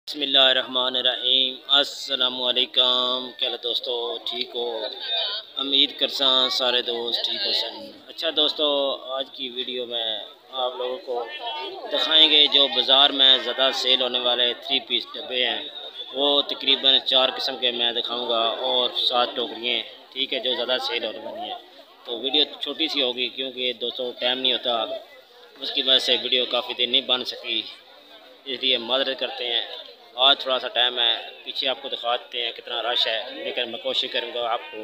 बिस्मिल्लाहिर्रहमानिर्रहीम। अस्सलामुअलैकुम। क्या दोस्तों, ठीक हो? उम्मीद करसा सारे दोस्त ठीक हो सन। अच्छा दोस्तों, आज की वीडियो में आप लोगों को दिखाएंगे जो बाज़ार में ज़्यादा सेल होने वाले 3 पीस डब्बे हैं, वो तकरीबन 4 किस्म के मैं दिखाऊंगा और 7 टोकरियाँ, ठीक है, जो ज़्यादा सेल होने वाली हैं। तो वीडियो छोटी सी होगी क्योंकि दोस्तों टाइम नहीं होता, उसकी वजह से वीडियो काफ़ी देर नहीं बन सकी, इसलिए माजरत करते हैं। आज थोड़ा सा टाइम है, पीछे आपको दिखाते हैं कितना रश है, लेकिन मैं कोशिश करूँगा आपको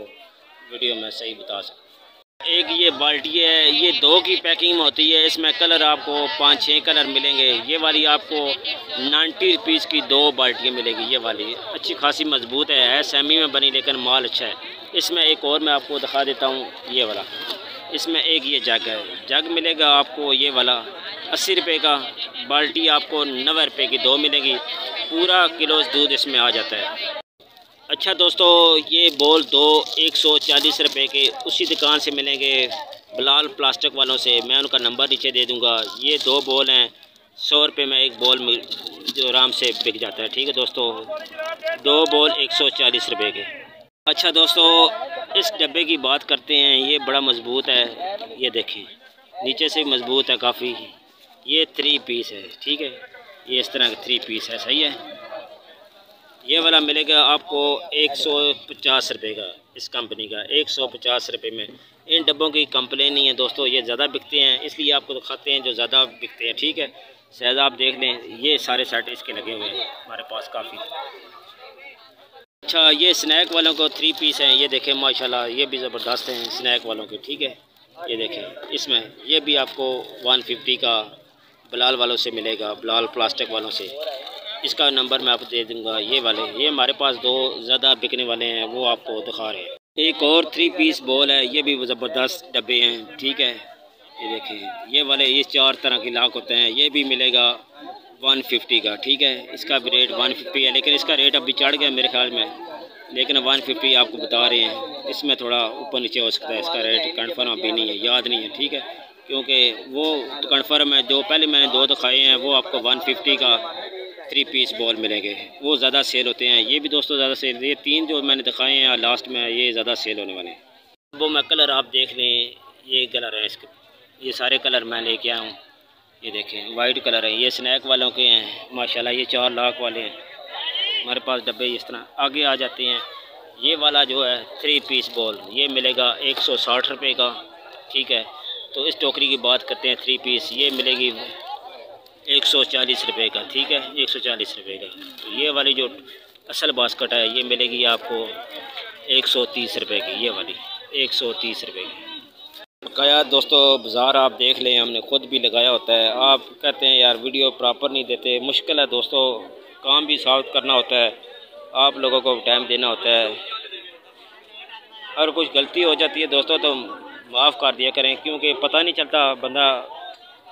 वीडियो में सही बता सकूँ। एक ये बाल्टी है, ये 2 की पैकिंग में होती है। इसमें कलर आपको 5-6 कलर मिलेंगे। ये वाली आपको 90 रुपीज़ की 2 बाल्टियाँ मिलेगी। ये वाली अच्छी खासी मजबूत है सेमी में बनी, लेकिन माल अच्छा है। इसमें एक और मैं आपको दिखा देता हूँ, ये वाला। इसमें एक ये जग है, जग मिलेगा आपको ये वाला 80 रुपये का। बाल्टी आपको 90 रुपये की 2 मिलेगी। पूरा किलो दूध इसमें आ जाता है। अच्छा दोस्तों, ये बोल 2 140 रुपये के उसी दुकान से मिलेंगे, बिलाल प्लास्टिक वालों से। मैं उनका नंबर नीचे दे दूंगा। ये 2 बोल हैं, 100 रुपये में एक बोल जो आराम से बिक जाता है। ठीक है दोस्तों, 2 बोल 140 रुपये के। अच्छा दोस्तों, इस डब्बे की बात करते हैं। ये बड़ा मज़बूत है, ये देखें नीचे से मज़बूत है काफ़ी। ये 3 पीस है, ठीक है, ये इस तरह का 3 पीस है, सही है। ये वाला मिलेगा आपको 150 रुपये का, इस कंपनी का 150 रुपये में। इन डब्बों की कंप्लेन नहीं है दोस्तों, ये ज़्यादा बिकते हैं, इसलिए आपको दिखाते हैं जो ज़्यादा बिकते हैं। ठीक है, शायद आप देख लें, ये सारे सेट इसके लगे हुए हैं हमारे पास काफ़ी। अच्छा, ये स्नैक वालों को 3 पीस हैं, ये देखें माशाल्लाह, ये भी ज़बरदस्त हैं स्नैक वालों के। ठीक है, ये देखें, इसमें ये भी आपको 150 का बिलाल वालों से मिलेगा, बिलाल प्लास्टिक वालों से। इसका नंबर मैं आपको दे दूंगा। ये वाले, ये हमारे पास 2 ज़्यादा बिकने वाले हैं, वो आपको दिखा रहे हैं। एक और 3 पीस बॉल है, ये भी ज़बरदस्त डब्बे हैं। ठीक है, ये देखें, ये वाले, ये 4 तरह के लाख होते हैं। ये भी मिलेगा 150 का। ठीक है, इसका भी रेट 150 है, लेकिन इसका रेट अभी चढ़ गया मेरे ख्याल में, लेकिन 150 आपको बता रहे हैं। इसमें थोड़ा ऊपर नीचे हो सकता है, इसका रेट कन्फर्म अभी नहीं है, याद नहीं है। ठीक है, क्योंकि वो कन्फर्म है, जो पहले मैंने 2 दिखाए हैं वो आपको 150 का 3 पीस बॉल मिलेंगे, वो ज़्यादा सेल होते हैं। ये भी दोस्तों ज़्यादा सेल, ये 3 जो मैंने दिखाए हैं लास्ट में, ये ज़्यादा सेल होने वाले हैं। वो मैं कलर आप देख लें, ये कलर है इसके, ये सारे कलर मैं लेके आया हूँ। ये देखें, वाइट कलर है, ये स्नैक वालों के हैं माशाल्लाह। ये 4 लाख वाले हैं हमारे पास डब्बे। इस तरह आगे आ जाते हैं। ये वाला जो है 3 पीस बॉल, ये मिलेगा 160 रुपये का। ठीक है, तो इस टोकरी की बात करते हैं 3 पीस, ये मिलेगी 140 रुपये का। ठीक है, 140 रुपये का। तो ये वाली जो असल बास्केट है, ये मिलेगी आपको 130 रुपये की। ये वाली 130 रुपये की। बकाया दोस्तों बाज़ार आप देख लें, हमने खुद भी लगाया होता है। आप कहते हैं यार वीडियो प्रॉपर नहीं देते, मुश्किल है दोस्तों, काम भी साफ करना होता है, आप लोगों को टाइम देना होता है। अगर कुछ गलती हो जाती है दोस्तों तो माफ़ कर दिया करें, क्योंकि पता नहीं चलता, बंदा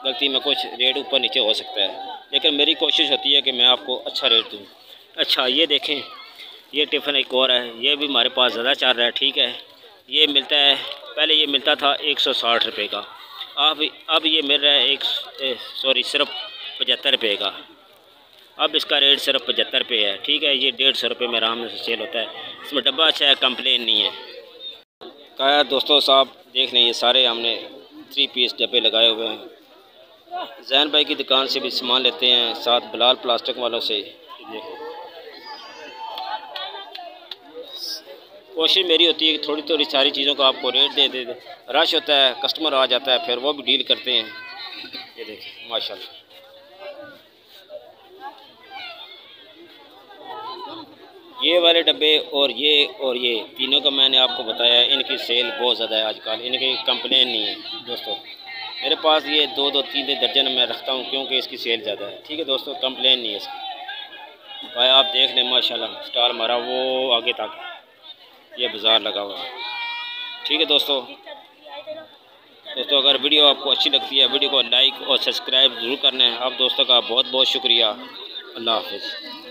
गलती में कुछ रेट ऊपर नीचे हो सकता है, लेकिन मेरी कोशिश होती है कि मैं आपको अच्छा रेट दूँ। अच्छा, ये देखें, ये टिफ़िन एक और है, ये भी हमारे पास ज़्यादा चल रहा है। ठीक है, ये मिलता है, पहले ये मिलता था 160 रुपये का, अब ये मिल रहा है सिर्फ 75 रुपये का। अब इसका रेट सिर्फ 75 रुपये है। ठीक है, ये 150 रुपये में आराम से सेल होता है। इसमें डब्बा अच्छा है, कंप्लेन नहीं है। कहा दोस्तों साहब देख लें, ये सारे हमने 3 पीस डब्बे लगाए हुए हैं। जैन भाई की दुकान से भी सामान लेते हैं, साथ बिलाल प्लास्टिक वालों से। कोशिश मेरी होती है कि थोड़ी थोड़ी सारी चीज़ों का आपको रेट दे दे। रश होता है, कस्टमर आ जाता है, फिर वो भी डील करते हैं। ये देखिए माशाल्लाह, ये वाले डब्बे और ये तीनों का मैंने आपको बताया, इनकी सेल बहुत ज़्यादा है आजकल, इनकी कंप्लेन नहीं है दोस्तों। मेरे पास ये 2-2, 3 दर्जन मैं रखता हूँ, क्योंकि इसकी सेल ज़्यादा है। ठीक है दोस्तों, कंप्लेन नहीं है इसकी। भाई आप देख लें माशाल्लाह, स्टार मारा वो आगे तक, ये बाज़ार लगा हुआ है। ठीक है दोस्तों, अगर वीडियो आपको अच्छी लगती है, वीडियो को लाइक और सब्सक्राइब ज़रूर करना है। आप दोस्तों का बहुत बहुत शुक्रिया। अल्लाह हाफ़िज़।